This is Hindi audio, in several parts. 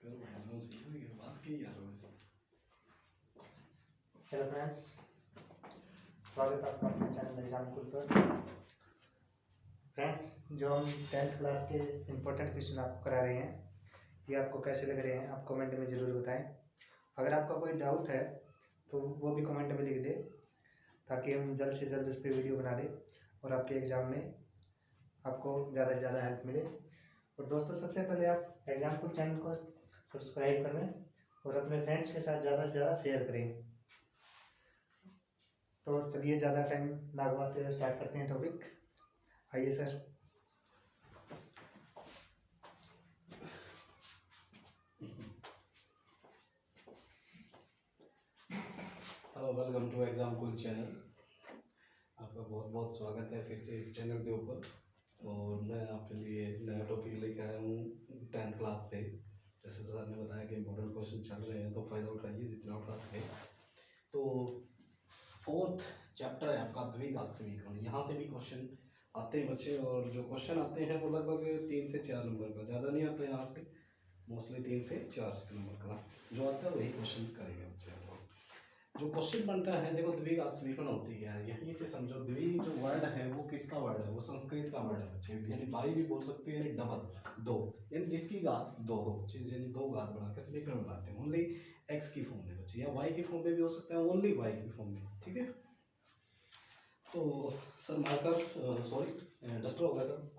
करो भाई हम सीखने के बाद के यार वैसे। हेलो फ्रेंड्स, स्वागत है आपका अपने चैनल एग्जाम कुल पर। फ्रेंड्स, जो हम 10th क्लास के इम्पोर्टेंट क्वेश्चन आपको करा रहे हैं, ये आपको कैसे लग रहे हैं आप कमेंट में ज़रूर बताएं। अगर आपका कोई डाउट है तो वो भी कमेंट में लिख दें, ताकि हम जल्द से जल्द उस पर वीडियो बना दें और आपके एग्ज़ाम में आपको ज़्यादा से ज़्यादा हेल्प मिले। और दोस्तों, सबसे पहले आप एग्जाम कुल चैनल को सब्सक्राइब कर लें और अपने फ्रेंड्स के साथ ज़्यादा से ज़्यादा शेयर करें। तो चलिए, ज़्यादा टाइम ना गवाते हुए स्टार्ट करते हैं टॉपिक। आइए sir. Hello, welcome to exam cool channel. आपका बहुत बहुत स्वागत है फिर से इस चैनल के ऊपर। और मैं आपके लिए नया टॉपिक लेके आया हूँ 10th क्लास से। जैसे सर ने बताया कि इम्पोर्टेंट क्वेश्चन चल रहे हैं, तो फ़ायदा उठाइए जितना उठा सके। तो 4th चैप्टर है आपका द्विघात समीकरण। यहाँ से भी क्वेश्चन आते हैं बच्चे, और जो क्वेश्चन आते हैं वो लगभग 3 से 4 नंबर का, ज़्यादा नहीं आता यहाँ से, मोस्टली 3 से 4 नंबर का जो आता है वही क्वेश्चन करेंगे बच्चे हम लोग। जो क्वेश्चन बनता है, देखो द्विघात समीकरण होती है, यहीं से समझो। द्वि जो वर्ड है वो किसका वर्ड है? वो संस्कृत का वर्ड है बच्चे, यानी बाई भी बोल सकते हैं, यानी डबल, दो, यानी जिसकी घात दो हो चीज, यानी दो घात बढ़ा के समीकरण बनाते हैं। ओनली एक्स की फॉर्म में बच्चे, या वाई की फॉर्म में भी हो सकता है, ओनली वाई की फॉर्म में। ठीक है, तो सर मार्कर सॉरी डस्टर होगा सर।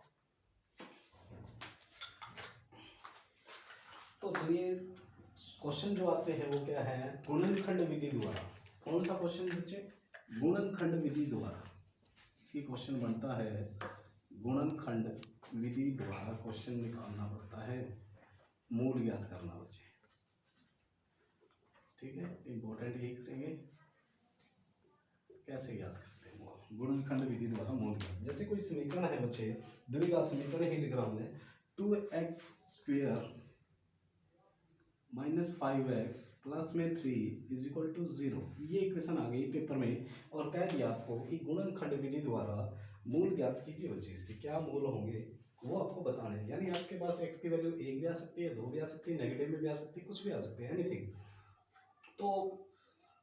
तो चलिए, क्वेश्चन जो आते हैं वो क्या है? गुणनखंड विधि द्वारा। कौन सा क्वेश्चन बच्चे? गुणनखंड विधि द्वारा ये क्वेश्चन बनता है। गुणनखंड विधि द्वारा क्वेश्चन निकालना पड़ता है, मूल ज्ञात करना बच्चे। ठीक है, इंपॉर्टेंट यही करेंगे, कैसे ज्ञात करते हैं मूल। गुणनखंड विधि द्वारा मूल ज्ञात। जैसे कोई समीकरण है बच्चे, द्विघात समीकरण ही लिख रहा हूं मैं, 2x² -5x प्लस में 3 इज इक्वल टू 0। ये इक्वेशन आ गई पेपर में, और कह दिया आपको कि गुणनखंड विधि द्वारा मूल ज्ञात कीजिए बच्चे। इसके क्या मूल होंगे वो आपको बताने हैं। यानी आपके पास x की वैल्यू 1 भी आ सकती है, 2 भी आ सकती है, नेगेटिव में भी आ सकती है, कुछ भी आ सकती है, एनीथिंग। तो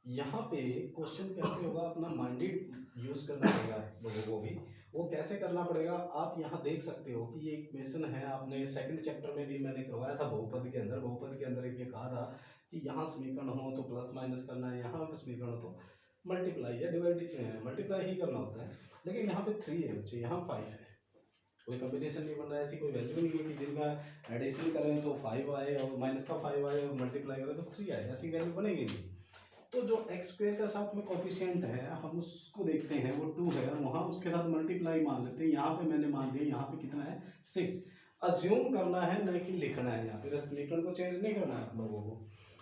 यहाँ पे क्वेश्चन कैसे होगा, अपना माइंडेड यूज करना पड़ेगा लोगों को भी। वो कैसे करना पड़ेगा, आप यहाँ देख सकते हो कि ये इक्वेशन है, आपने सेकंड चैप्टर में भी मैंने करवाया था बहुपद के अंदर। बहुपद के अंदर ये कहा था कि यहाँ समीकरण हो तो प्लस माइनस करना है, यहाँ समीकरण हो तो मल्टीप्लाई या डिवाइड मल्टीप्लाई ही करना होता है। लेकिन यहाँ पे 3 है बच्चे, यहाँ 5 है, कोई कॉम्बिनेशन नहीं बन रहा है, ऐसी कोई वैल्यू नहीं है कि जिनका एडिशन करें तो 5 आए और माइनस का 5 आए और मल्टीप्लाई करें तो 3 आए, ऐसी वैल्यू बनेगी नहीं। तो जो एक्स स्क्वायर का साथ में कोफिशिएंट है, हम उसको देखते हैं, वो 2 है, वहाँ उसके साथ मल्टीप्लाई मान लेते हैं। यहाँ पे मैंने मान लिया, यहाँ पे कितना है 6। अज्यूम करना है, न कि लिखना है। यहाँ पे समीकरण को चेंज नहीं करना है आप लोगों को।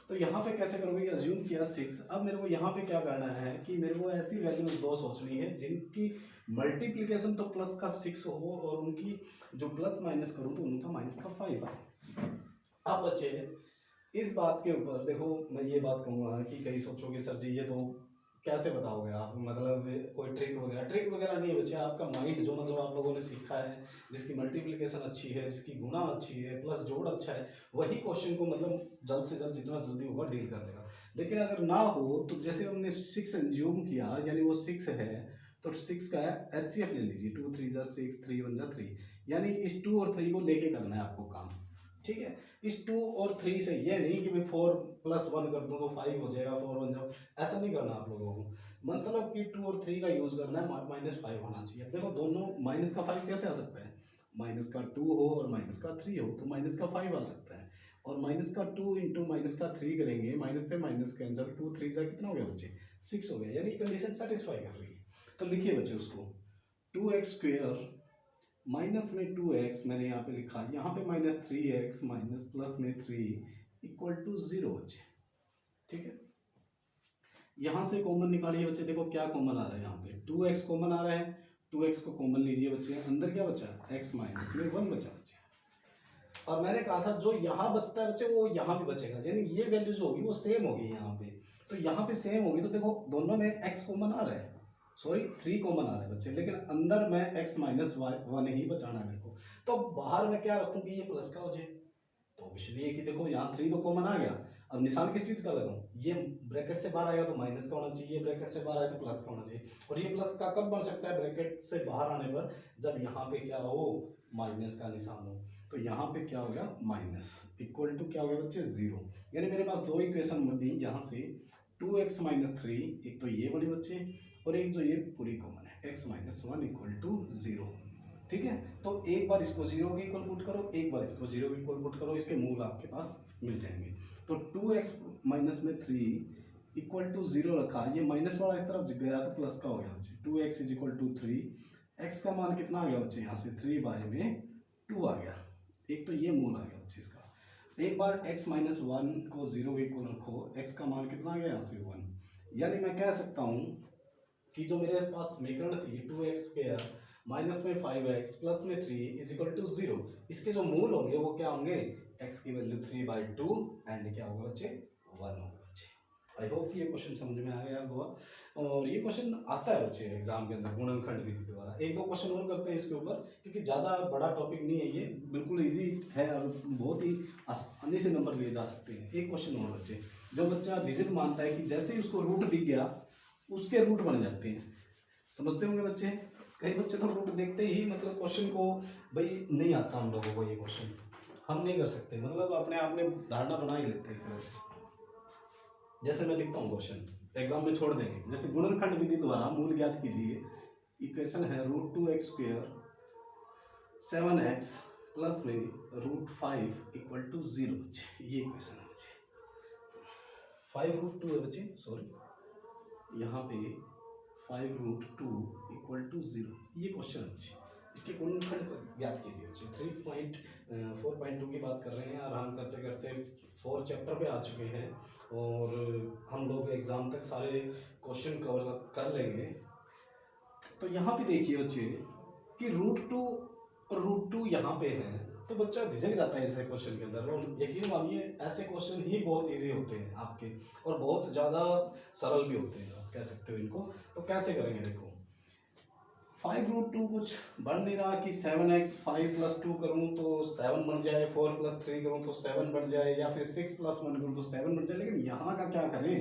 तो यहाँ पे कैसे करोगे? अज्यूम किया 6। अब मेरे को यहाँ पे क्या करना है कि मेरे को ऐसी वैल्यूज दो सोचनी है जिनकी मल्टीप्लीकेशन तो प्लस का 6 हो, और उनकी जो प्लस माइनस करूँ तो उनका माइनस का 5 आए। अब बच्चे इस बात के ऊपर देखो, मैं ये बात कहूँगा कि कई सोचोगे सर जी ये तो कैसे बताओगे आप, मतलब कोई ट्रिक वगैरह नहीं है बच्चे। आपका माइंड जो मतलब आप लोगों ने सीखा है, जिसकी मल्टीप्लिकेशन अच्छी है, जिसकी गुणा अच्छी है, प्लस जोड़ अच्छा है, वही क्वेश्चन को मतलब जल्द से जल्द जितना जल्दी होगा डील कर लेगा। लेकिन अगर ना हो तो जैसे हमने 6 एंज्यूम किया, यानी वो 6 है, तो 6 का HCF ले लीजिए। 2 3 जा 6, 3 1 जा 3, यानी इस 2 और 3 को लेके करना है आपको काम। ठीक है, इस 2 और 3 से ये नहीं कि भाई 4 + 1 कर दूं तो 5 हो जाएगा, 4 1 जाओ, ऐसा नहीं करना आप लोगों को। मतलब कि 2 और 3 का यूज करना है, -5 होना चाहिए। अब देखो दोनों माइनस का 5 कैसे आ सकता है? माइनस का 2 हो और माइनस का 3 हो तो माइनस का 5 आ सकता है। और माइनस का 2 × माइनस का 3 करेंगे, माइनस से माइनस कैंसिल, 2 3 जा कितना हो गया बच्चे? 6 हो गया, यानी कंडीशन सेटिस्फाई कर रही है। तो लिखिए बच्चे उसको, 2x² माइनस में 2x मैंने यहाँ पे लिखा, यहाँ पे -3x माइनस प्लस में 3 इक्वल टू 0 बच्चे। ठीक है, यहाँ से कॉमन निकालिए बच्चे। देखो क्या कॉमन आ रहा है, यहाँ पे 2x कॉमन आ रहा है, 2x को कॉमन लीजिए बच्चे। अंदर क्या बचा? x माइनस में 1 बचा बच्चे। और मैंने कहा था जो यहाँ बचता है बच्चे वो यहाँ भी बचेगा, यानी ये वैल्यू जो होगी वो सेम होगी यहाँ पे। तो यहाँ पे सेम होगी, तो देखो दोनों में x कॉमन आ रहा है, सॉरी 3 कॉमन आ रहा है बच्चे, लेकिन अंदर में x - 1 ही बचाना है मेरे को। तो बाहर में क्या रखूँ कि ये प्लस का हो जाए? तो ऑब्वियसली कि देखो यहाँ 3 तो कॉमन आ गया। अब निशान किस चीज़ का लगाऊं, ये ब्रैकेट से बाहर आएगा तो माइनस का होना चाहिए, ब्रैकेट से बाहर आए तो प्लस का होना चाहिए। और ये प्लस का कब बन सकता है, ब्रैकेट से बाहर आने पर, जब यहाँ पे क्या हो, माइनस का निशान हो। तो यहाँ पे क्या हो गया, माइनस इक्वल टू क्या हो गया बच्चे, 0। यानी मेरे पास दो इक्वेशन बनी यहाँ से, 2x माइनस 3, एक तो ये बनी बच्चे, और एक जो ये पूरी कॉमन है, x माइनस 1 इक्वल टू 0। ठीक है, तो एक बार इसको 0 के इक्वल पुट करो, एक बार इसको 0 के इक्वल पुट करो, इसके मूल आपके पास मिल जाएंगे। तो 2x माइनस में 3 इक्वल टू 0 रखा, ये माइनस वाला इस तरफ गया तो प्लस का हो गया बच्चे, 2x is equal to 3, x का मान कितना आ गया बच्चे, यहाँ से 3 बाय में 2 आ गया। एक तो ये मूल आ गया बच्चे इसका। एक बार x माइनस 1 को 0 के इक्वल रखो, x का मान कितना आ गया यहाँ से 1। यानी मैं कह सकता हूँ कि जो मेरे पास समीकरण थी 2x स्क्वायर माइनस में 5x प्लस में 3 इज इक्वल टू 0, इसके जो मूल होंगे वो क्या होंगे, x की वैल्यू 3/2 एंड क्या होगा बच्चे, 1 होगा बच्चे। आई होप कि ये क्वेश्चन समझ में आ गया होगा। और ये क्वेश्चन आता है बच्चे एग्जाम के अंदर गुणनखंड विधि द्वारा। एक दो क्वेश्चन और करते हैं इसके ऊपर, क्योंकि ज़्यादा बड़ा टॉपिक नहीं है, ये बिल्कुल ईजी है और बहुत ही आसानी से नंबर लिए जा सकते हैं। एक क्वेश्चन और बच्चे, जो बच्चा जिजिट मानता है कि जैसे ही उसको रूट दिख गया उसके रूट बन जाते हैं, समझते होंगे बच्चे। कई बच्चे तो रूट देखते ही मतलब क्वेश्चन को, भाई नहीं आता हम लोगों को ये क्वेश्चन, हम नहीं कर सकते, मतलब अपने आप में धारणा बना ही लेते हैं एक तरह से। जैसे मैं लिखता हूँ क्वेश्चन, एग्जाम में छोड़ देंगे, जैसे गुणनखंड विधि द्वारा मूल ज्ञात कीजिए। इक्वेशन है √2x स्क्वायर 7x प्लस में √5 इक्वल टू 0 बच्चे, ये इक्वेशन है बच्चे। 5√2 है बच्चे, सॉरी यहाँ पे 5√2 इक्वल टू 0, ये क्वेश्चन है बच्चे। इसके गुणनखंड को ज्ञात कीजिए बच्चे। 3.4.2 की बात कर रहे हैं और हम करते करते 4 चैप्टर पे आ चुके हैं और हम लोग एग्ज़ाम तक सारे क्वेश्चन कवर कर लेंगे। तो यहाँ पे देखिए बच्चे कि √2 यहाँ पे है, तो बच्चा झिझक जाता है ऐसे क्वेश्चन के अंदर। और यकीन मानिए ऐसे क्वेश्चन ही बहुत इजी होते हैं आपके, और बहुत ज़्यादा सरल भी होते हैं, आप कह सकते हो इनको। तो कैसे करेंगे, देखो 5√2 कुछ बन नहीं रहा कि 7x 5 + 2 करूँ तो 7 बन जाए, 4 + 3 करूँ तो 7 बन जाए, या फिर 6 + 1 करूँ तो 7 बन जाए। लेकिन यहाँ का क्या करें,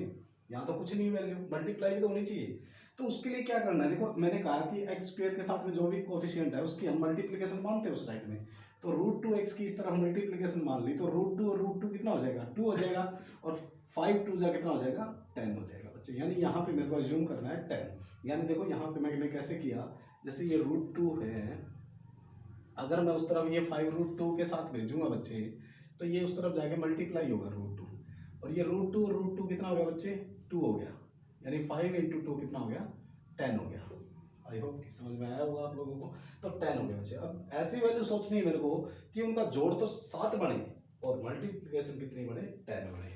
यहाँ तो कुछ नहीं, वैल्यू मल्टीप्लाई भी तो होनी चाहिए। तो उसके लिए क्या करना है, देखो मैंने कहा कि x स्क्वायर के साथ में जो भी कोफिशिएंट है उसकी हम मल्टीप्लिकेशन मानते हैं उस साइड में। तो √2x की इस तरह मल्टीप्लिकेशन मान ली तो √2 और √2 कितना हो जाएगा, 2 हो जाएगा, और 5 2 जा कितना हो जाएगा, 10 हो जाएगा बच्चे। यानी यहाँ पे मेरे को अज्यूम करना है 10। यानी देखो यहाँ पे मैंने कैसे किया, जैसे ये √2 है, अगर मैं उस तरफ ये 5√2 के साथ भेजूंगा बच्चे, तो ये उस तरफ जाके मल्टीप्लाई होगा √2, और ये √2 और √2 कितना हो गया बच्चे, 2 हो गया। यानी 5 × 2 कितना हो गया, 10 हो गया। आई होप कि समझ में आया होगा आप लोगों को। तो 10 हो गया बच्चे। अब ऐसी वैल्यू सोचनी है मेरे को कि उनका जोड़ तो 7 बने और मल्टीप्लिकेशन कितनी बने, 10 बने।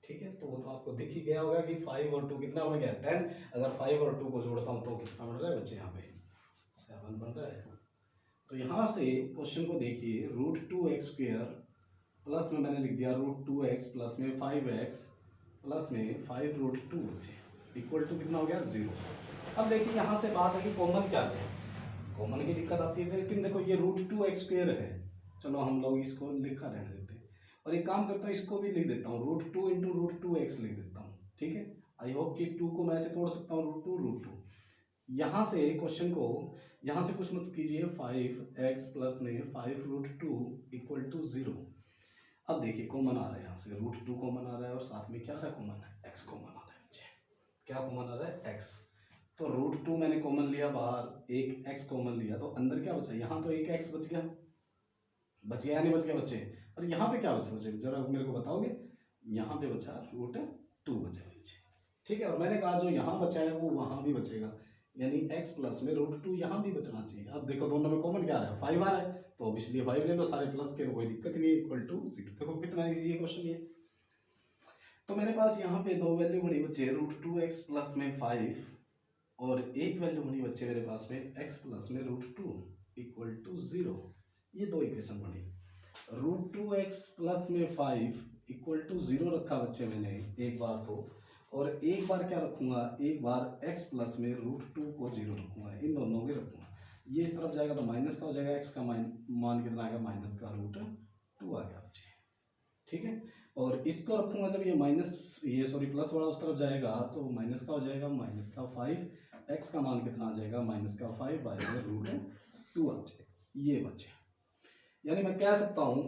ठीक है, तो वो तो आपको दिख ही गया होगा कि 5 और 2 कितना बन गया, 10। अगर 5 और 2 को जोड़ता हूँ तो कितना बन रहा है बच्चे, यहाँ पे 7 बन रहा है। तो यहाँ से क्वेश्चन को देखिए, √2x स्क्वायर प्लस में मैंने लिख दिया √2x प्लस में 5x प्लस में 5√2 बच्चे इक्वल टू कितना हो गया, 0। अब देखिए यहाँ से बात है कि कॉमन क्या है, कॉमन की दिक्कत आती है। लेकिन देखो ये √2x स्क्वायर है, चलो हम लोग इसको लिखा रहने देते हैं, और एक काम करता हूँ इसको भी लिख देता हूँ, √2 × √2x लिख देता हूँ। ठीक है, आई होप कि 2 को मैं ऐसे तोड़ सकता हूँ, √2 यहाँ से क्वेश्चन को यहाँ से कुछ मत कीजिए, 5x प्लस में 5√2 इक्वल टू 0। अब देखिए कॉमन आ रहा है, यहाँ से √2 कॉमन आ रहा है और साथ में क्या आ रहा है, कॉमन है, x कॉमन आ रहा है बच्चे। क्या कॉमन आ रहा है, x। तो √2 मैंने कॉमन लिया बाहर, एक x कॉमन लिया, तो अंदर क्या बचा, यहाँ तो एक x बच गया, बच गया नहीं बच गया बच्चे। और यहाँ पे क्या बचा बच्चे, जरा मेरे को बताओगे, यहाँ पे बचा √2 बचा बच्चे। ठीक है, और मैंने कहा जो यहाँ बचा है वो वहाँ भी बचेगा, यानी x प्लस में √2 यहाँ भी बचना चाहिए। अब देखो दोनों में कॉमन क्या आ रहा है, 5 आ रहा है, तो ऑब्वियसली 5 ले लो, सारे प्लस के, तो कोई दिक्कत नहीं, इक्वल टू 0। देखो कितना इजी है क्वेश्चन ये। तो मेरे पास यहाँ पे दो वैल्यू बनी बच्चे, √2x प्लस में 5, और एक वैल्यू बनी बच्चे मेरे पास में x प्लस में √2 इक्वल टू 0। ये दो इक्वेशन बनी, √2x प्लस में 5 इक्वल टू 0 रखा बच्चे मैंने एक बार तो, और एक बार क्या रखूंगा, एक बार x प्लस में √2 को 0 रखूंगा, इन दोनों के रखूंगा। ये इस तरफ जाएगा तो माइनस का हो जाएगा, x का मान कितना आएगा, माइनस का √2 आ गया बच्चे। ठीक है। और इसको रखूंगा जब ये माइनस ये सॉरी प्लस वाला उस तरफ जाएगा तो माइनस का हो जाएगा, माइनस का 5, एक्स का मान कितना आ जाएगा माइनस का 5 बाय √2 आ जाएगा, ये बचे। यानी मैं कह सकता हूं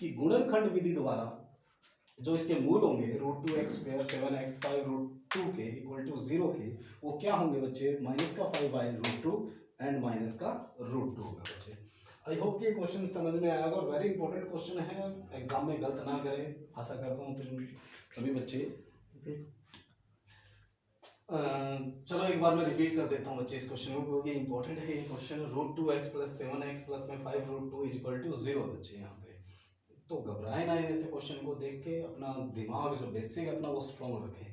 कि गुणनखंड विधि द्वारा जो इसके मूल होंगे √2x², 7x, 5√2 के इक्वल टू 0 के, वो क्या होंगे बच्चे, माइनस का 5 बाय √2 एंड माइनस का √2 होगा बच्चे। आई होप कि ये क्वेश्चन समझ में आया और वेरी इंपॉर्टेंट क्वेश्चन है, एग्जाम में गलत ना करें, आशा करता हूँ तुम सभी बच्चे। चलो एक बार मैं रिपीट कर देता हूँ बच्चे इस क्वेश्चन को, क्योंकि इंपॉर्टेंट है ये क्वेश्चन। √2x + 7x + 5√2 = 0 बच्चे यहाँ पे। तो घबराए ना ऐसे क्वेश्चन को देख के, अपना दिमाग जो बेसिक अपना वो स्ट्रॉन्ग रखें।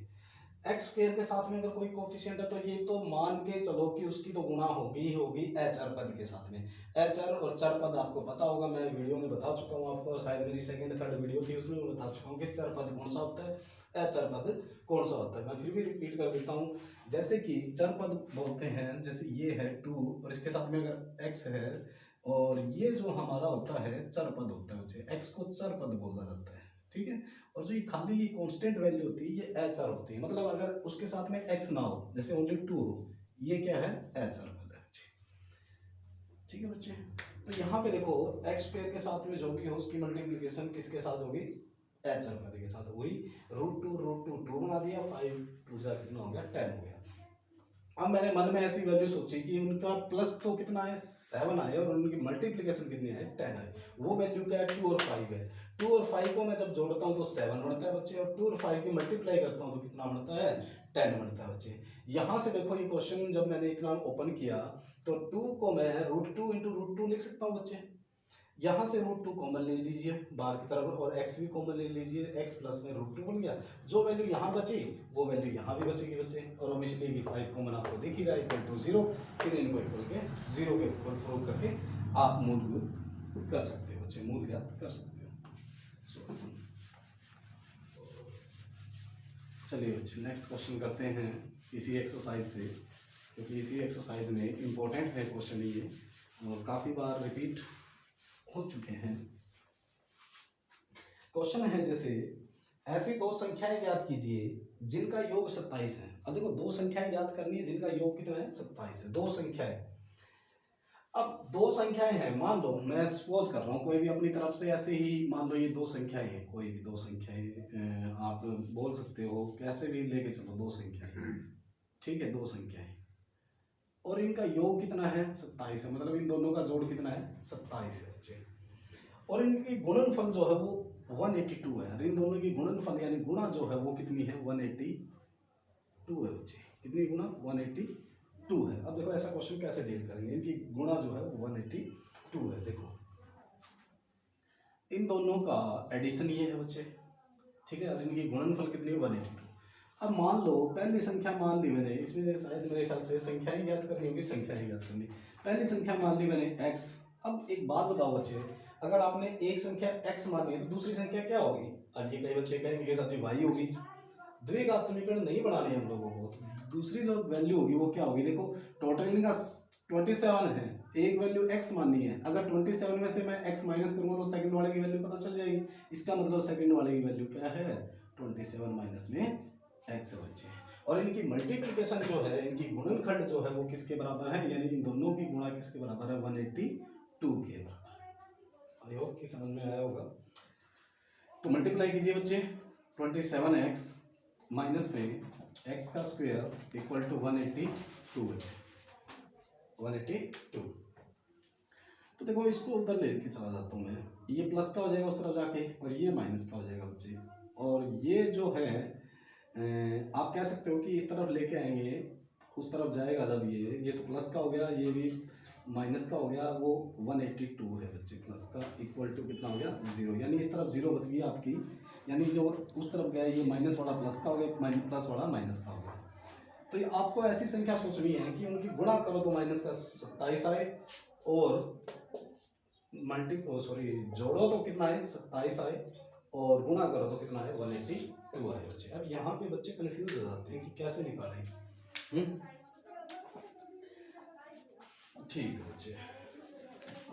x² के साथ में अगर कोई कोफिशिएंट है तो ये तो मान के चलो कि उसकी तो गुणा होगी ही होगी चर पद के साथ में। चर और चर पद आपको पता होगा, मैं वीडियो में बता चुका हूँ आपको, शायद मेरी सेकंड थर्ड वीडियो थी उसमें मैं बता चुका हूँ कि चर पद कौन सा होता है, चर पद कौन सा होता है। मैं फिर भी रिपीट कर देता हूँ। जैसे कि चर पद बोलते हैं, जैसे ये है 2 और इसके साथ में अगर x है, और ये जो हमारा होता है चर पद होता है बच्चे, x को चर पद बोला जाता है, ठीक है। और जो ये खाली ये कांस्टेंट वैल्यू होती है ये एच आर होती है, मतलब अगर उसके साथ में x ना हो, जैसे ओनली 2 हो, ये क्या है, एच आर पद है बच्चे, ठीक है बच्चे। तो यहाँ पे देखो x² के साथ में जो भी हो उसकी मल्टीप्लिकेशन किसके साथ होगी, एच आर पद के साथ, वही √2 2 बना दिया, 5 2 जा कितना हो गया 10 हो गया। अब मैंने मन में ऐसी वैल्यू सोची कि उनका प्लस तो कितना है 7 आए और उनकी मल्टीप्लिकेशन कितनी है 10 आए, वो वैल्यू क्या है 2 और 5 है। 2 और 5 को मैं जब जोड़ता हूँ तो 7 बनता है बच्चे, और 2 और 5 की मल्टीप्लाई करता हूँ तो कितना बनता है 10 बनता है बच्चे। यहाँ से देखो ये क्वेश्चन जब मैंने एक नाम ओपन किया तो 2 को मैं √2 × √2 लिख सकता हूँ बच्चे। यहाँ से √2 कॉमन ले लीजिए बाहर की तरफ और x भी कॉमन ले लीजिए, x प्लस में √2 बन गया, जो वैल्यू यहाँ बची वो वैल्यू यहाँ भी बचेगी बच्चे। और ऑब्वियसली कि 5 कॉमन आपको दिख ही रहा है इक्वल टू 0, फिर इनको इक्वल के 0 के इक्वल प्रूव करके आप मूल कर सकते हो बच्चे, मूल ज्ञात कर सकते हो। चलिए बच्चे नेक्स्ट क्वेश्चन करते हैं इसी एक्सरसाइज से, क्योंकि इसी एक्सरसाइज में इम्पोर्टेंट है क्वेश्चन ये और काफ़ी बार रिपीट हो चुके हैं। क्वेश्चन है जैसे ऐसी दो संख्याएं ज्ञात कीजिए जिनका योग 27 है। अब देखो दो संख्याएं ज्ञात करनी है जिनका योग कितना है 27 है, दो संख्याएं। अब दो संख्याएं हैं, मान लो मैं सपोज कर रहा हूँ, कोई भी अपनी तरफ से ऐसे ही मान लो ये दो संख्याएं हैं, कोई भी दो संख्याएं आप बोल सकते हो, कैसे भी लेके चलो दो संख्याएं, ठीक है, दो संख्याएं और इनका योग कितना है 27 है, मतलब इन दोनों का जोड़ कितना है 27 है बच्चे। और इनकी गुणनफल जो है वो 182 है, इन दोनों की गुणनफल यानी गुणा जो है वो कितनी है 182 है बच्चे, कितनी गुणा 182 है। अब देखो ऐसा क्वेश्चन कैसे डील करेंगे, इनकी गुणा जो है वो 182 है। देखो इन दोनों का एडिशन ये है बच्चे, ठीक है, और इनकी गुणनफल कितनी है 182। अब मान लो पहली संख्या मान ली मैंने, इसमें शायद मेरे ख्याल से संख्याएं ज्ञात करनी होगी, संख्याएं ज्ञात करनी। पहली संख्या मान ली मैंने x। अब एक बात बताओ बच्चे, अगर आपने एक संख्या x मानी है तो दूसरी संख्या क्या होगी, अब ये कई बच्चे कहेंगे कि सच y होगी। द्विघात समीकरण नहीं बनाने हम लोगों को, तो दूसरी जो वैल्यू होगी वो क्या होगी, देखो टोटल इनका 27 है, एक वैल्यू x माननी है, अगर 27 में से मैं x माइनस करूंगा तो सेकंड वाले की वैल्यू पता चल जाएगी, इसका मतलब सेकंड वाले की वैल्यू क्या है 27 माइनस में x बच्चे। और इनकी मल्टीप्लिकेशन जो है, इनकी गुणनखंड जो है वो किसके बराबर है, यानी इन दोनों की गुणा किसके बराबर है 182 के बराबर। आई होप कि समझ में आया होगा। तो मल्टीप्लाई कीजिए बच्चे, 27x माइनस में x का स्क्वायर इक्वल टू 182 है, 182। तो देखो इसको उधर लेके चला जाता हूँ मैं, ये प्लस का हो जाएगा उस तरफ जाके और ये माइनस का हो जाएगा बच्चे। और ये जो है आप कह सकते हो कि इस तरफ लेके आएंगे उस तरफ जाएगा जब ये तो प्लस का हो गया, ये भी माइनस का हो गया, वो 182 है बच्चे, प्लस का इक्वल टू कितना हो गया 0, यानी इस तरफ 0 बच गई आपकी, यानी जो उस तरफ गया ये माइनस वाला प्लस का हो गया, प्लस वाला माइनस का हो गया। तो ये आपको ऐसी संख्या सोचनी है कि उनकी गुणा करो तो माइनस का 27 आए और जोड़ो तो कितना है 27 आए और गुणा करो तो कितना है 182 आए बच्चे। अब यहाँ पे बच्चे कंफ्यूज हो जाते हैं कि कैसे निकालें। ठीक है बच्चे,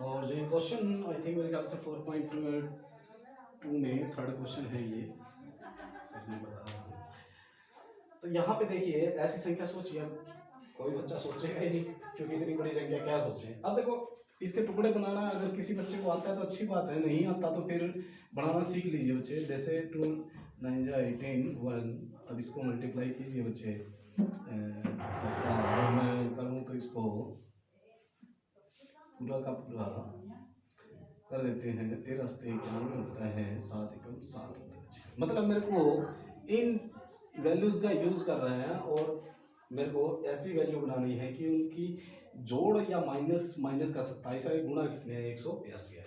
और जो क्वेश्चन आई थिंक मेरे ख्याल से 4.2 2 में थर्ड क्वेश्चन है ये, सर मैं बता रहा हूँ। तो यहाँ पे देखिए ऐसी संख्या सोचिए, अब कोई बच्चा सोचेगा ही नहीं क्योंकि इतनी बड़ी संख्या क्या सोचे। अब देखो इसके टुकड़े बनाना अगर किसी बच्चे को आता है तो अच्छी बात है, नहीं आता तो फिर बनाना सीख लीजिए बच्चे। जैसे 2 9 जा 18 1, अब इसको मल्टीप्लाई कीजिए बच्चे। और मैं करूँ तो इसको पूरा का पूरा कर देते हैं। 13 से 91 होता है, 7 एकम 7 होता है बच्चे। मतलब मेरे को इन वैल्यूज़ का यूज़ कर रहे हैं और मेरे को ऐसी वैल्यू बनानी है कि उनकी जोड़ या माइनस, माइनस का 27 है, गुणा कितने हैं 182 है।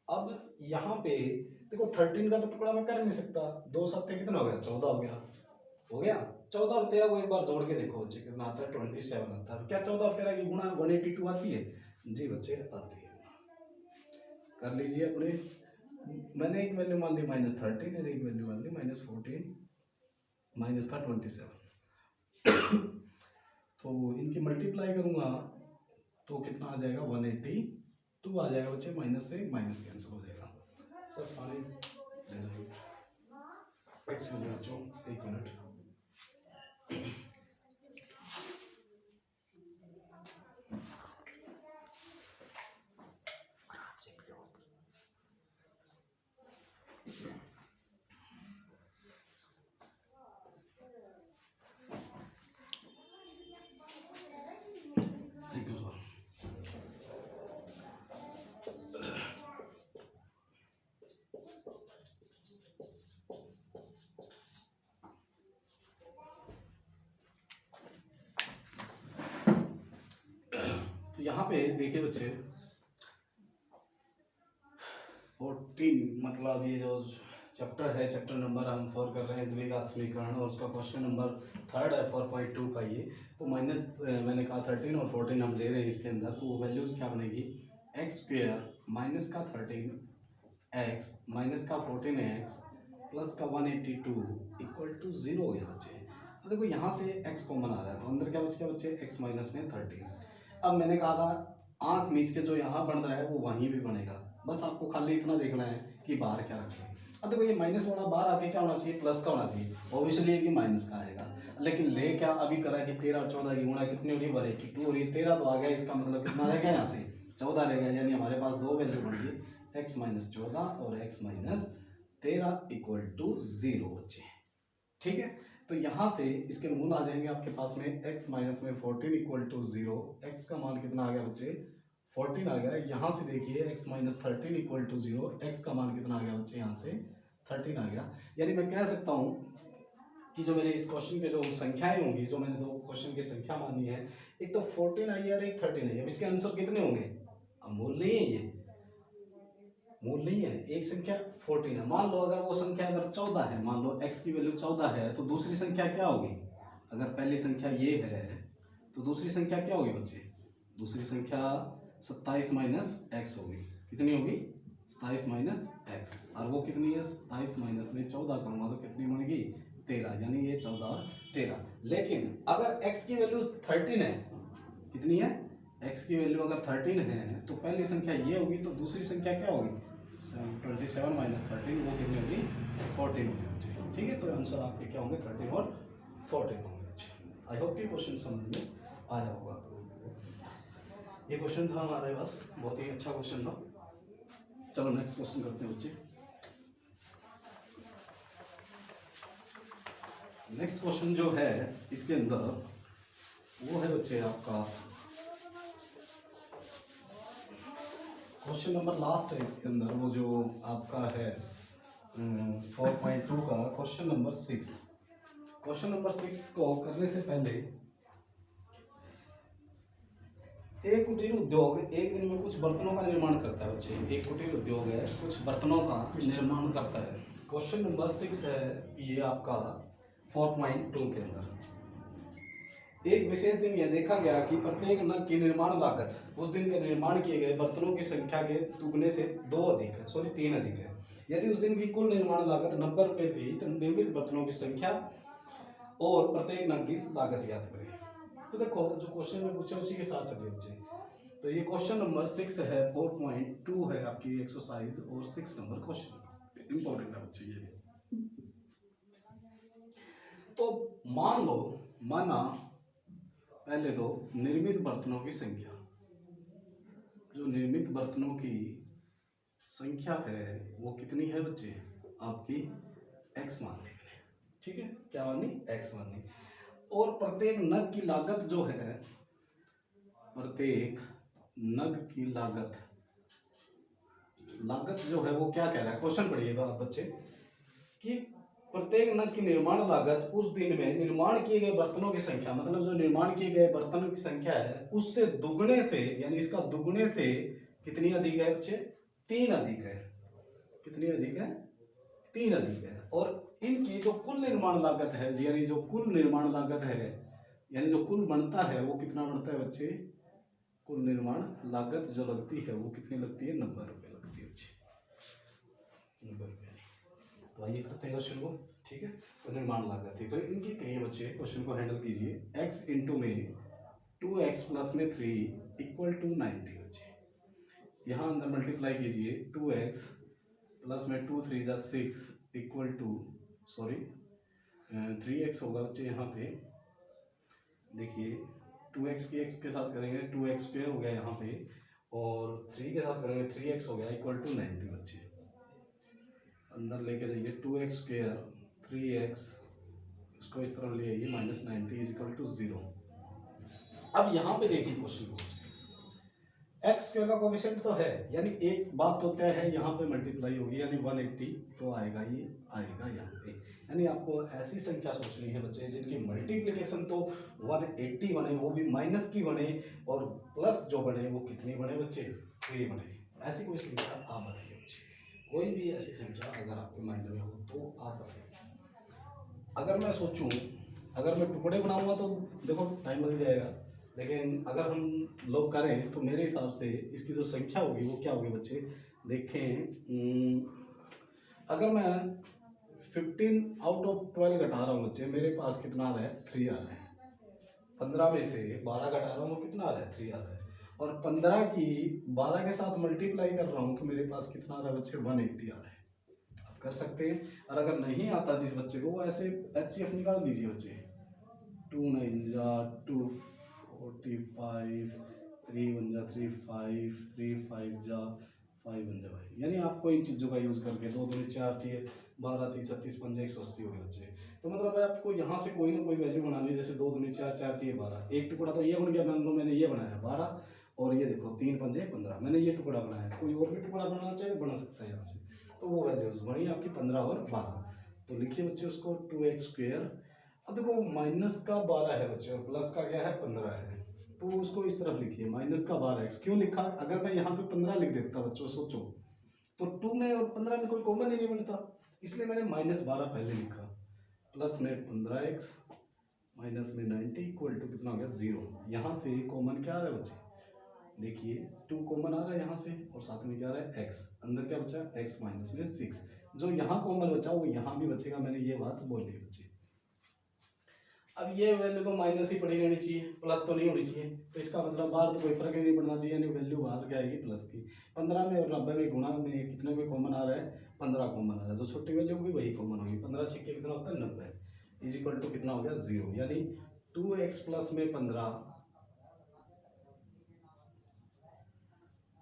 अब यहाँ पे देखो 13 का तो टुकड़ा मैं कर नहीं सकता, 2 सत्ते कितना हो गया 14 हो गया, हो गया 14 और 13 को एक बार जोड़ के देखो बच्चे कितना आता है 27 आता है। क्या 14 और 13 की गुणा 182 आती है? जी बच्चे आती है। कर लीजिए अपने, मैंने एक वैल्यू मान ली -13 और एक वैल्यू मान ली -14 माइनस का 27। तो इनकी मल्टीप्लाई करूंगा तो कितना आ जाएगा 182 आ जाएगा बच्चे, माइनस से माइनस कैंसिल हो जाएगा। सर पानी दे दो, बच्चों 1 मिनट। Thank you sir. तो यहाँ पे देखिए बच्चे 14 मतलब ये जो चैप्टर है, चैप्टर नंबर हम 4 कर रहे हैं द्विघात समीकरण, और उसका क्वेश्चन नंबर 3 है 4.2 का ये। तो माइनस मैंने कहा 13 और 14 हम ले रहे हैं इसके अंदर, तो वैल्यूज़ क्या बनेगी एक्स स्क्वेयर माइनस का 13 एक्स माइनस का 14 एक्स प्लस का 182 इक्वल टू 0 हो गया बच्चे। तो देखो यहाँ से एक्स कॉमन आ रहा है तो अंदर क्या बच गया बच्चे एक्स माइनस में 13। अब मैंने कहा था आँख मीच के जो यहाँ बन रहा है वो वहीं भी बनेगा, बस आपको खाली इतना देखना है कि बाहर क्या रखें। अब देखो ये माइनस वाला बाहर आके क्या होना चाहिए प्लस का होना चाहिए, ऑब्वियसली ये कि माइनस का आएगा, लेकिन ले क्या अभी करा कि 13 और 14 की गुणा कितनी हो रही है 182 हो रही है, 13 तो आ गया, इसका मतलब कितना रह गया यहाँ से 14 रह गया, यानी हमारे पास दो वैल्यू बन गई एक्स माइनस 14 और एक्स माइनस 13 इक्वल टू 0 बच्चे। ठीक है, तो यहाँ से इसके मूल आ जाएंगे आपके पास में x माइनस में 14 इक्वल टू 0, एक्स का मान कितना आ गया बच्चे 14 आ गया। यहाँ से देखिए x minus 13 equal to 0, x का मान कितना आ गया बच्चे यहाँ से 13 आ गया। यानी मैं कह सकता हूँ कि जो मेरे इस क्वेश्चन के जो संख्याएं होंगी, जो मैंने दो क्वेश्चन की संख्या मानी है, एक तो 14 आई है और एक 13 है। अब इसके आंसर कितने होंगे, अब मूल नहीं है, ये मूल नहीं है, एक संख्या 14 है। मान लो अगर वो संख्या अगर 14 है, मान लो x की वैल्यू 14 है, तो दूसरी संख्या क्या होगी, अगर पहली संख्या ये है तो दूसरी संख्या क्या होगी बच्चे, दूसरी संख्या 27 माइनस एक्स होगी। कितनी होगी 27 माइनस एक्स, और वो कितनी है 27 माइनस में 14 करूँगा तो कितनी बनेगी 13, यानी ये 14 और 13। लेकिन अगर x की वैल्यू 13 है, कितनी है x की वैल्यू अगर 13 है तो पहली संख्या ये होगी, तो दूसरी संख्या क्या होगी 27 माइनस 13, वो कितनी होगी 14 होगी बच्चे। ठीक है, तो आंसर आपके क्या होंगे 13 और 14 होंगे बच्चे। आई होप कि क्वेश्चन समझ में आया होगा आप लोगों को। ये क्वेश्चन था हमारे पास, बहुत ही अच्छा क्वेश्चन था। चलो नेक्स्ट क्वेश्चन करते हैं बच्चे। नेक्स्ट क्वेश्चन जो है इसके अंदर वो है बच्चे आपका क्वेश्चन नंबर लास्ट है इसके अंदर, वो जो आपका है 4.2 का क्वेश्चन नंबर 6। क्वेश्चन नंबर 6 को करने से पहले एक कुटीर उद्योग एक दिन में कुछ बर्तनों का निर्माण करता है बच्चे। एक कुटीर उद्योग है, कुछ बर्तनों का निर्माण करता है। क्वेश्चन नंबर 6 है ये आपका 4.2 के अंदर। एक विशेष दिन यह देखा गया कि प्रत्येक नग की निर्माण लागत उस दिन के निर्माण किए गए बर्तनों की संख्या के दुगने से 3 अधिक है। यदि उस दिन की कुल निर्माण लागत 90 रुपये थी तो निर्मित बर्तनों की संख्या और प्रत्येक नग की लागत ज्ञात करें। तो देखो जो क्वेश्चन में पूछे उसी के साथ चलिए बच्चे। तो ये क्वेश्चन नंबर 6 है, 4.2 है आपकी एक्सरसाइज और 6 नंबर क्वेश्चन। इंपॉर्टेंट है बच्चे ये। तो मान लो, माना पहले तो निर्मित बर्तनों की संख्या, जो निर्मित बर्तनों की संख्या है वो कितनी है बच्चे, आपकी x मान ली। ठीक है, क्या मानी, x मानी। और प्रत्येक नग की लागत जो है, प्रत्येक नग की लागत, लागत जो है वो क्या कह रहा है, क्वेश्चन पढ़िएगा आप बच्चे, कि प्रत्येक नग की निर्माण लागत उस दिन में निर्माण किए गए बर्तनों की संख्या, मतलब जो निर्माण किए गए बर्तनों की संख्या है उससे दुगने से, यानी इसका दुगने से कितनी अधिक है बच्चे, 3 अधिक है। कितनी अधिक है, 3 अधिक है। और इनकी जो कुल निर्माण लागत है, यानी जो कुल निर्माण लागत है, यानी जो कुल बनता है वो कितना बनता है बच्चे, कुल निर्माण लागत जो लगती है वो कितनी लगती है, 90 रुपये लगती है बच्चे, 90 रुपये। तो आइए करते हैं क्वेश्चन को। ठीक है, तो निर्माण लागत है, तो इनकी करिए बच्चे, क्वेश्चन को हैंडल कीजिए। x इंटू में 2x प्लस में 3 इक्वल टू 90 बच्चे, यहाँ अंदर मल्टीप्लाई कीजिए, 2x प्लस में 2 3 जा 6 इक्वल टू, सॉरी 3x होगा बच्चे, यहाँ पे देखिए 2x की x के साथ करेंगे 2x स्क्वायर हो गया यहाँ पे, और 3 के साथ करेंगे 3x हो गया इक्वल टू 90 बच्चे। अंदर लेके जाइए 2x स्क्वायर 3x, उसको इस तरफ ले आइए, माइनस 90 इज इक्वल टू 0। अब यहाँ पे देखिए क्वेश्चन को, x स्क्वायर का कोफिशिएंट तो है, यानी एक बात तो तय है, यहाँ पे मल्टीप्लाई होगी यानी 180 तो आएगा, ये आएगा यहाँ पे। यानी आपको ऐसी संख्या सोचनी है बच्चे जिनकी मल्टीप्लिकेशन तो 180 बने, वो भी माइनस की बने, और प्लस जो बने वो कितनी बने बच्चे, 3 बने। ऐसी कोई संख्या आप बताइए बच्चे, कोई भी ऐसी संख्या अगर आपके माइंड में हो तो आप बताइए। अगर मैं सोचूं, अगर मैं टुकड़े बनाऊंगा तो देखो टाइम लग जाएगा, लेकिन अगर हम लोग करें तो मेरे हिसाब से इसकी जो संख्या होगी वो क्या होगी बच्चे, देखें, अगर मैं 15 आउट ऑफ 12 घटा रहा हूँ बच्चे, मेरे पास कितना आ रहा है, 3 आ रहा है। 15 में से 12 घटा रहा हूँ, कितना आ रहा है, 3 आ रहा है। और 15 की 12 के साथ मल्टीप्लाई कर रहा हूँ तो मेरे पास कितना आ रहा है बच्चे, 180 आ रहा है। आप कर सकते हैं, और अगर नहीं आता जिस बच्चे को, वो ऐसे HCF निकाल दीजिए बच्चे, 2 9 जा 245, 3 1 जा 35, 3 5 जा 5 1 जा 5, यानी आपको इन चीज़ों का यूज़ करके 2 2 4 3 12 3 36 5 180 हो गए बच्चे। तो मतलब है आपको यहाँ से कोई ना कोई वैल्यू बनानी है, जैसे 2 2 4 4 3 12, एक टुकड़ा तो ये बन गया, मान लो मैंने ये बनाया 12, और ये देखो 3 5 15, मैंने ये टुकड़ा बनाया, कोई और भी टुकड़ा बनाना चाहे बना सकता है यहाँ से, तो वो वैल्यूज बनी आपकी 15 और 12। तो लिखिए बच्चे उसको 2x स्क्वायर, अब देखो माइनस का 12 है बच्चे और प्लस का क्या है, 15 है, तो उसको इस तरफ लिखिए, माइनस का 12x। क्यों लिखा, अगर मैं यहाँ पे 15 लिख देता बच्चों, सोचो तो 2 में और 15 में कोई कॉमन ही नहीं बनता, इसलिए मैंने माइनस 12 पहले लिखा, प्लस में 15x माइनस में 90 इक्वल टू कितना हो गया, 0। यहाँ से कॉमन क्या आ रहा है बच्चे, देखिए 2 कॉमन आ रहा है यहाँ से, और साथ में क्या आ रहा है x, अंदर क्या बचा, x माइनस में 6, जो यहाँ कॉमन बचा वो यहाँ भी बचेगा, मैंने ये बात बोली बच्चे। अब ये वैल्यू तो माइनस ही पड़ी रहनी चाहिए, प्लस तो नहीं होनी चाहिए, तो इसका मतलब बाहर तो कोई फर्क ही नहीं पड़ना चाहिए, यानी वैल्यू बाहर क्या आएगी, प्लस की। 15 में और 90 में गुणा में कितने में कॉमन आ रहा है, 15 कॉमन आ रहा है, जो छोटी वैल्यू होगी वही कॉमन होगी, 15 छिक्के कितना होता है, 90 इज इक्वल टू कितना हो गया, 0, यानी 2x प्लस में 15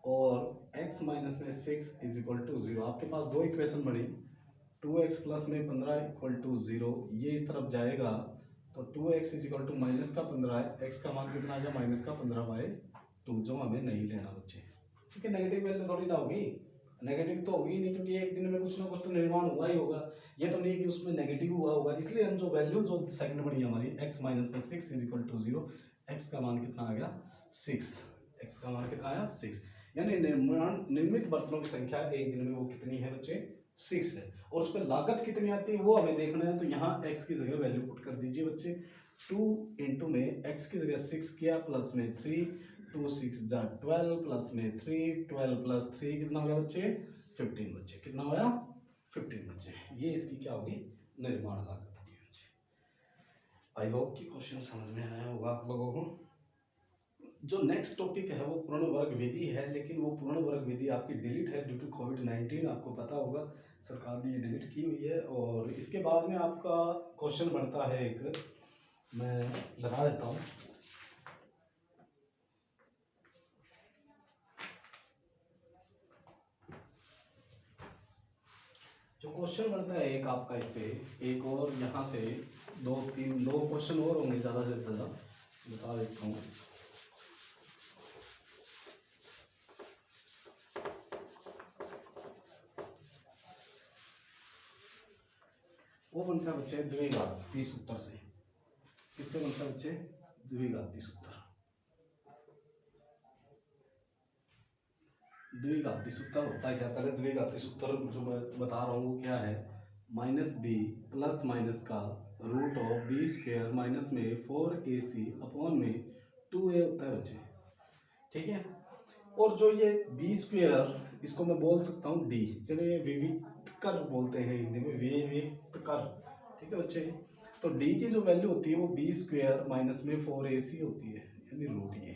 और x माइनस में 6 इज इक्वल टू 0। आपके पास दो इक्वेशन बनी, 2x प्लस में 15 इक्वल टू 0, ये इस तरफ जाएगा तो 2x is equal to minus का 15 है, x का मान कितना आ गया, माइनस का 15/2, जो हमें नहीं लेना बच्चे, क्योंकि नेगेटिव वैल्यू थोड़ी ना होगी, नेगेटिव तो होगी नहीं, क्योंकि एक दिन में कुछ ना कुछ तो निर्माण हुआ ही होगा, ये तो नहीं है कि उसमें नेगेटिव हुआ होगा, इसलिए हम जो वैल्यू जो सेकंड बनी हमारी x माइनस में 6 इज इक्वल टू 0, x का मान कितना आ गया, 6, x का मान कितना आया, 6, यानी निर्मित बर्तनों की संख्या एक दिन में वो कितनी है बच्चे, 6 है, और उस पर लागत कितनी आती है वो हमें देखना है, तो यहाँ x की जगह वैल्यू पुट कर दीजिए बच्चे, 2 इंटू में x की जगह 6 किया, प्लस में 3, 2 6 जा 12, प्लस में 3, 12 प्लस 3 कितना हो गया बच्चे, 15 बच्चे, कितना हो गया, 15 बच्चे, ये इसकी क्या होगी, निर्माण लागत होगी बच्चे। आई होप कि क्वेश्चन समझ में आया होगा आप लोगों को। जो नेक्स्ट टॉपिक है वो पूर्ण वर्ग विधि है, लेकिन वो पूर्ण वर्ग विधि आपकी डिलीट है ड्यू टू कोविड-19, आपको पता होगा सरकार ने ये डिलीट की हुई है। और इसके बाद में आपका क्वेश्चन बनता है एक, मैं बता देता हूँ। जो क्वेश्चन बनता है एक आपका इस पे, एक और यहाँ से दो क्वेश्चन और होंगे ज़्यादा से ज़्यादा, बता देता हूँ। वो बनता है बच्चे द्विघाती सूत्र से। किससे बनता है बच्चे? द्विघाती सूत्र। द्विघाती सूत्र होता है क्या? पहले द्विघाती सूत्र जो मैं बता रहा हूँ वो क्या है? माइनस बी प्लस माइनस का root of b square minus में 4ac अपॉन में 2a होता है बच्चे, ठीक है। और जो ये बी स्क्वेयर, इसको मैं बोल सकता हूँ डी, चलिए विविक्तर बोलते हैं हिंदी में, विविक्तर, ठीक है बच्चे। तो डी की जो वैल्यू होती है वो बी स्क्वेयर माइनस में 4ac होती है, यानी रूट ये।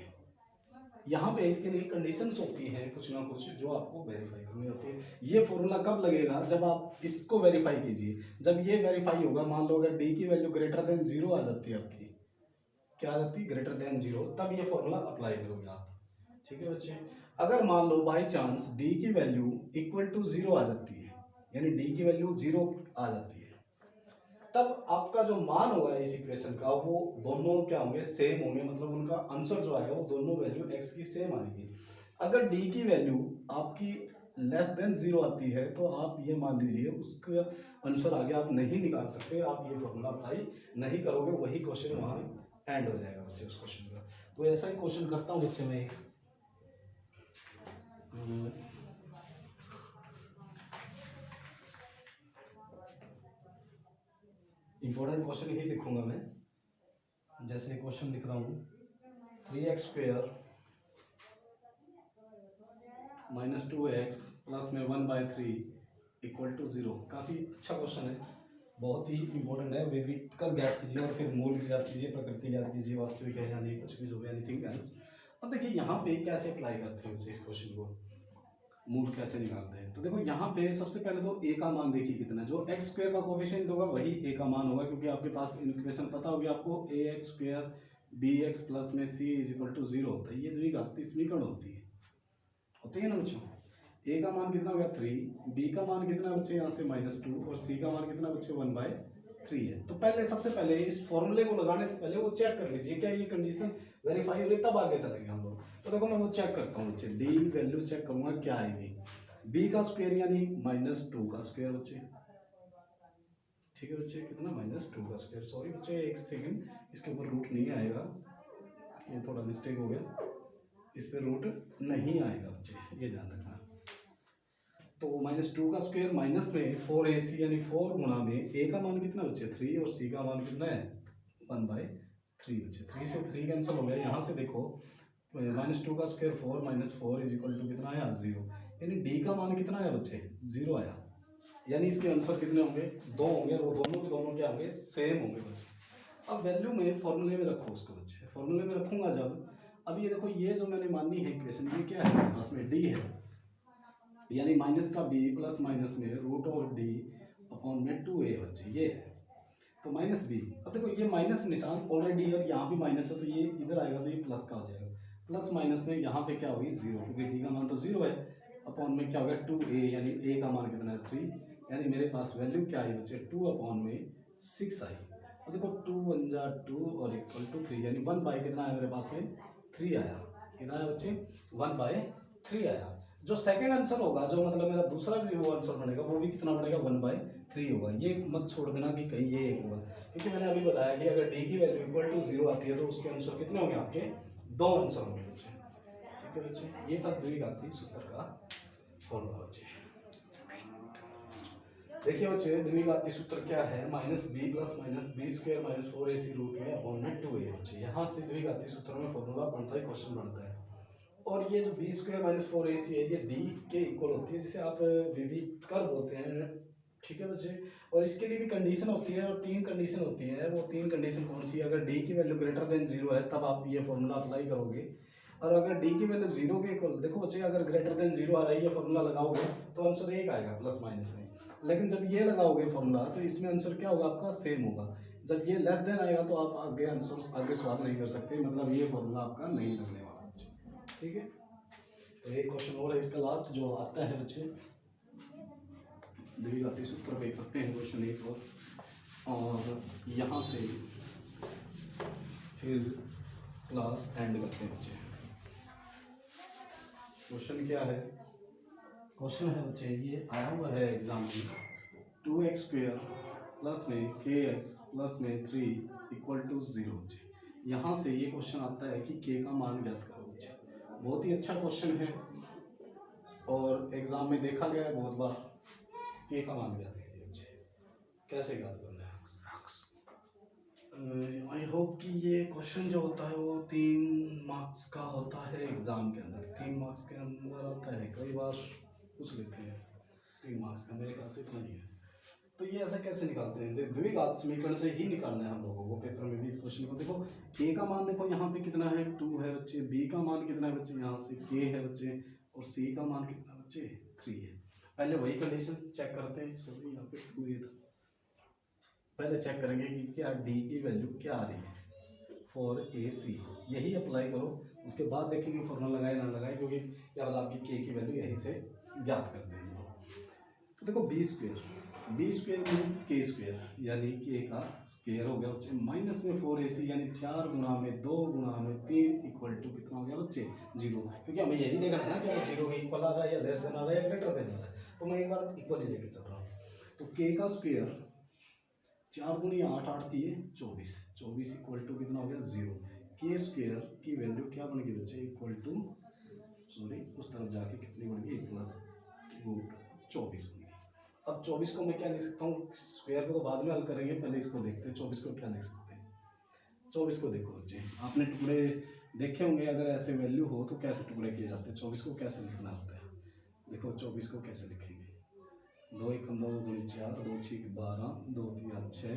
यहाँ पे इसके लिए कंडीशंस होती हैं कुछ ना कुछ जो आपको वेरीफाई करनी होती है। ये फॉर्मूला कब लगेगा? जब आप इसको वेरीफाई कीजिए। जब ये वेरीफाई होगा, मान लो अगर डी की वैल्यू ग्रेटर देन 0 आ जाती है आपकी, क्या आ जाती है? ग्रेटर देन 0, तब ये फॉर्मूला अप्लाई करोगे आप, ठीक है बच्चे। अगर मान लो बाई चांस डी की वैल्यू इक्वल टू 0 आ जाती है, यानी डी की वैल्यू 0 आ जाती है, तब आपका जो मान होगा इस इक्वेशन का वो दोनों क्या होंगे? सेम होंगे, मतलब उनका आंसर जो आएगा वो दोनों वैल्यू x की सेम आएगी। अगर d की वैल्यू आपकी लेस देन 0 आती है तो आप ये मान लीजिए उसका आंसर आगे आप नहीं निकाल सकते, आप ये फॉर्मूला अप्लाई नहीं करोगे, वही क्वेश्चन वहाँ एंड हो जाएगा बच्चे उस क्वेश्चन का। तो ऐसा ही क्वेश्चन करता हूँ बच्चे मैं। इंपॉर्टेंट क्वेश्चन ही लिखूंगा मैं, जैसे क्वेश्चन लिख रहा हूँ 3x square minus 2x plus में 1/3 इक्वल टू 0। काफ़ी अच्छा क्वेश्चन है, बहुत ही इंपॉर्टेंट है। विविक्तर ज्ञात कीजिए और फिर मूल ज्ञात कीजिए, प्रकृति ज्ञात कीजिए, वास्तविक है या नहीं, कुछ भी जो है, एनीथिंग एल्स। अब देखिए यहाँ पे कैसे अप्लाई करते हैं इस क्वेश्चन को, मूल कैसे निकालते हैं। तो देखो यहाँ पे सबसे पहले तो a का मान देखिए कितना, जो x स्क्वायर का कोफिशिएंट होगा वही a का मान होगा, क्योंकि आपके पास इक्वेशन पता होगी आपको, ax स्क्वायर bx प्लस में c इज इक्वल टू 0 होता है। ये द्विघाती समीकरण होती है ना बच्चों। a का मान कितना हो गया 3, b का मान कितना बच्चे यहाँ से -2, और c का मान कितना बच्चे 1/3 है। तो पहले सबसे पहले इस फॉर्मूले को लगाने से पहले वो चेक कर लीजिए क्या ये कंडीशन वेरीफाई हो रही, तब आगे चलेंगे हम लोग। तो देखो मैं वो चेक करता हूँ बच्चे, डी वैल्यू चेक करूंगा क्या आएगी। बी का स्क्वायर यानी -2 का स्क्वायर बच्चे, ठीक है बच्चे, कितना -2 का स्क्वायर। सॉरी बच्चे एक सेकंड, इसके ऊपर रूट नहीं आएगा, ये थोड़ा मिस्टेक हो गया, इस पे रूट नहीं आएगा बच्चे, ये ध्यान रखना। तो -2 का स्क्वायर माइनस में 4ac यानी 4 गुणा में a का मान कितना बच्चे 3 और c का मान कितना है 1/3 बच्चे। 3 से 3 कैंसिल हो गया। यहाँ से देखो -2 का स्क्वायर 4 - 4 इज इक्वल टू कितना आया 0, यानी d का मान कितना आया बच्चे 0 आया, यानी इसके आंसर कितने होंगे 2 होंगे, और वो दोनों के दोनों क्या होंगे सेम होंगे बच्चे। अब वैल्यू में फॉर्मूले में रखो उसको बच्चे, फॉर्मूले में रखूंगा जब, अब ये देखो ये जो मैंने मानी है इक्वेशन, ये क्या है मेरे पास में d है, यानी माइनस का b प्लस माइनस में रूट ऑफ डी अपॉन में 2a बच्चे, ये है। तो माइनस बी, अब देखो ये माइनस निशान ऑलरेडी और यहाँ भी माइनस है, तो ये इधर आएगा तो ये प्लस का हो जाएगा। प्लस माइनस में यहाँ पे क्या होगी 0, क्योंकि डी का मान तो 0 है, अपॉन में क्या होगा 2a, यानी a का मान कितना है 3, यानी मेरे पास वैल्यू क्या आई बच्चे 2 अपॉन में 6 आई। अब देखो 2 1 जा 2 और इक्वल टू 3, यानी 1/, कितना आया मेरे पास में 3 आया, कितना आया बच्चे 1/3 आया। जो सेकंड आंसर होगा, जो मतलब मेरा दूसरा भी वो आंसर बनेगा, वो भी कितना बनेगा 1/3 होगा। ये मत छोड़ देना कि कहीं ये एक होगा, क्योंकि मैंने अभी बताया कि अगर डी की वैल्यू इक्वल टू 0 आती है तो उसके आंसर कितने होंगे आपके 2 आंसर होंगे बच्चे, ठीक है बच्चे। ये था द्विघाती सूत्र का फॉर्मूला बच्चे। देखिए बच्चे द्विघाती सूत्र क्या है, -b plus -b square minus 4ac root में अपॉन में 2a बच्चे। यहाँ से द्विघाती सूत्र में फॉर्मूला बनता है, क्वेश्चन बनता है। और ये जो b स्क्वायर माइनस 4ac है ये d के इक्वल होती है, जिसे आप विविक्तर बोलते हैं, ठीक है बच्चे। और इसके लिए भी कंडीशन होती है, और 3 कंडीशन होती है। वो 3 कंडीशन कौन सी है? अगर d की वैल्यू ग्रेटर देन 0 है तब आप ये फॉर्मूला अप्लाई करोगे, और अगर डी की वैल्यू 0 के इक्वल, देखो बच्चे अगर ग्रेटर देन 0 आ रही है फॉर्मूला लगाओगे तो आंसर 1 आएगा प्लस माइनस में, लेकिन जब ये लगाओगे फॉर्मूला तो इसमें आंसर क्या होगा आपका सेम होगा। जब ये लेस देन आएगा तो आप आगे आंसर आगे सॉल्व नहीं कर सकते, मतलब ये फॉर्मूला आपका नहीं लगने वाला बच्चे, ठीक है। तो एक क्वेश्चन और है इसका लास्ट जो आता है बच्चे, द्विघाती सूत्र पे करते हैं क्वेश्चन एक और यहाँ से फिर क्लास एंड करते हैं बच्चे। क्वेश्चन क्या है, क्वेश्चन है बच्चे ये आया हुआ है एग्जाम में 2x² प्लस में kx प्लस में 3 इक्वल टू 0 बच्चे। यहाँ से ये क्वेश्चन आता है कि k का मान ज्ञात करो बच्चे। बहुत ही अच्छा क्वेश्चन है और एग्जाम में देखा गया है बहुत बार। k का मान ज्ञात कीजिए बच्चे, कैसे ज्ञात करना है। आई होप कि ये क्वेश्चन जो होता है वो 3 मार्क्स का होता है एग्ज़ाम के अंदर, 3 मार्क्स के अंदर आता है, कई बार पूछ लेते हैं 3 मार्क्स का, मेरे ख्याल से इतना ही है। तो ये ऐसा कैसे निकालते हैं, द्विघात समीकरण से ही निकालना है हम लोगों को पेपर में भी इस क्वेश्चन को। देखो k का मान देखो यहाँ पे कितना है 2 है बच्चे, b का मान कितना है बच्चे यहाँ से k है बच्चे, और c का मान कितना बच्चे 3 है। पहले वही कंडीशन चेक करते हैं, सॉरी यहाँ पे 2 था, पहले चेक करेंगे कि क्या d की वैल्यू क्या आ रही है फॉर AC, यही अप्लाई करो, उसके बाद देखेंगे फॉर्मूला लगाए ना लगाए, क्योंकि क्या पता आपकी k की वैल्यू यहीं से ज्ञात कर देंगे। तो देखो b² मीन्स k², यानी k का स्क्वायर हो गया बच्चे, माइनस में 4AC यानी 4 गुणा में 2 गुणा में 3 इक्वल टू कितना हो गया बच्चे 0, क्योंकि हमें यही देखना है ना कि वो 0 के इक्वल आ रहा है या लेस देन आ रहा है या ग्रेटर देन आ रहा है, तो मैं एक बार इक्वल ही लेके चल रहा हूँ। तो k का स्क्वायर 4 दूनी 8, 8 दिए 24, 24 इक्वल टू कितना हो गया 0। k² की वैल्यू क्या बन गई बच्चे इक्वल टू, सॉरी उस तरफ जाके कितनी बन गई प्लस रूट 24 बन गई। अब 24 को मैं क्या लिख सकता हूँ, स्क्वायर को तो बाद में हल करेंगे, पहले इसको देखते हैं 24 को क्या लिख सकते हैं। 24 को देखो बच्चे, आपने टुकड़े देखे होंगे, अगर ऐसे वैल्यू हो तो कैसे टुकड़े किए जाते हैं, 24 को कैसे लिखना होता है। देखो 24 को कैसे लिखेंगे, 2 एकम 2, 2 4, 2 6 12, 2 3 6,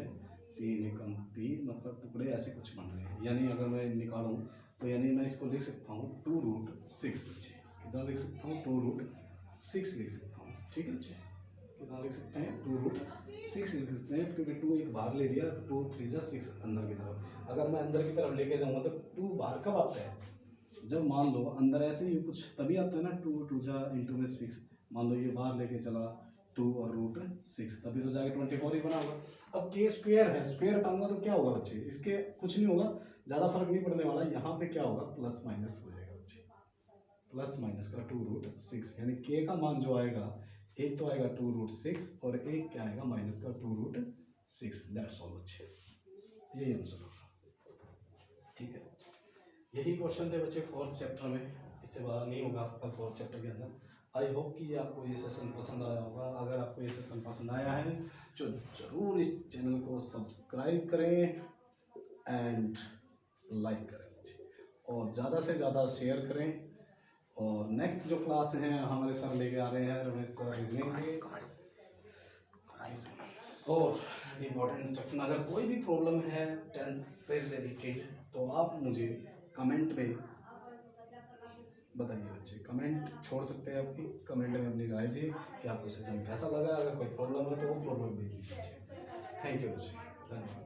3 एकम 3, मतलब टुकड़े ऐसे कुछ बन रहे हैं। यानी अगर मैं निकालूं तो यानी मैं इसको लिख सकता हूँ 2√6 बच्चे, कितना लिख सकता हूँ 2√6 लिख सकता हूँ, ठीक है बच्चे, कितना लिख सकते हैं 2√6 लिख सकते हैं, क्योंकि 2 एक बाहर ले लिया, 2 3 जा 6 अंदर की तरफ। अगर मैं अंदर की तरफ लेके जाऊँगा तो 2 बाहर कब आता है, जब मान लो अंदर ऐसे ही कुछ तभी आता है ना, 2 2 जा इंटू में 6, मान लो ये बाहर लेके चला 2 और √6, तभी तो जाके 24 ही बना होगा। अब k² है, स्क्वायर हटाऊंगा तो क्या होगा बच्चे, इसके कुछ नहीं होगा, ज़्यादा फर्क नहीं पड़ने वाला, यहाँ पे क्या होगा प्लस माइनस हो जाएगा बच्चे, प्लस माइनस का 2√6, यानी k का मान जो आएगा एक तो आएगा 2√6 और एक क्या आएगा माइनस का 2√6, दैट्स ऑल बच्चे, यही आंसर होगा, ठीक है। यही क्वेश्चन थे बच्चे 4th चैप्टर में, इससे बाहर नहीं होगा आपका 4th चैप्टर के अंदर। आई होप कि आपको ये सेशन पसंद आया होगा। अगर आपको ये सेशन पसंद आया है तो ज़रूर इस चैनल को सब्सक्राइब करें एंड लाइक करें बच्चे, और ज़्यादा से ज़्यादा शेयर करें। और नेक्स्ट जो क्लास हैं हमारे सर लेके आ रहे हैं, रमेश सर रीजनिंग के, और इम्पोर्टेंट इंस्ट्रक्शन। अगर कोई भी प्रॉब्लम है 10th से रिलेटेड तो आप मुझे कमेंट में बताइए बच्चे, कमेंट छोड़ सकते हैं, आपकी कमेंट में अपनी राय दें कि आपको सेशन कैसा लगा। अगर कोई प्रॉब्लम है तो वो प्रॉब्लम भेजिए बच्चे। थैंक यू बच्चे, धन्यवाद।